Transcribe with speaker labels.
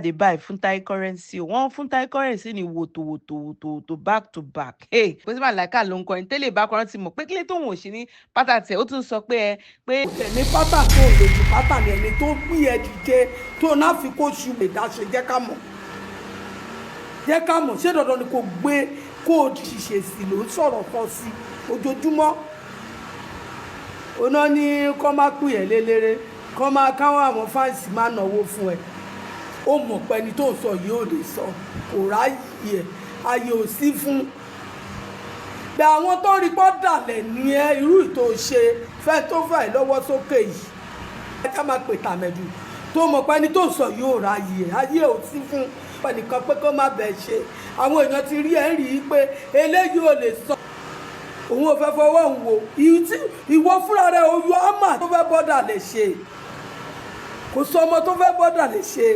Speaker 1: They buy funtai currency. One funtai currency ni woto back to back. Hey, bó ṣe máa like ló ń kọrin tẹ́lẹ̀ bá kọrin tí mo pé kílé tó ń wò sí ní pátá tiẹ̀ ó tún sọ pé
Speaker 2: kò tẹ̀ ní pátá tó lè ju pátá ni ẹni tó gbé ẹ dìde tó náà fi kó ṣu lè dá ṣe jẹ́ ká mọ̀ ṣé dandan ni kò gbé kó o ṣìṣe sí ló ń sọ̀rọ̀ kan sí ojoojúmọ́ oná ní kọ́ má pè ẹ́ lélẹ́rẹ́ kọ́ má káwọn àwọn fáǹsì má náwó fún ẹ ó mọ̀ pé ẹni tó ń sọ yìí ò lè sọ kò ráyè ẹ̀ ayé ò sí fún bẹ àwọn tó rí pọ́ dàlẹ̀ ní ẹ irú ìtò ṣe fẹ́ tó fẹ́ lọ́wọ́ sókè yìí ẹ ká máa pè tàmẹ̀dù tó mọ̀ pé ẹni tó ń sọ yìí ò ráyè ẹ̀ ayé ò sí fún ẹnìkan pé kó má bẹ̀ ṣe àwọn èèyàn ti rí ẹ̀ rí i pé eléyìí ò lè sọ òun ò fẹ́ fọwọ́ ń wò ìwọ fúnra rẹ̀ oyún àmà tó fẹ́ bọ́dà lè ṣe kò sọ ọmọ tó fẹ́ bọ́dà lè ṣe.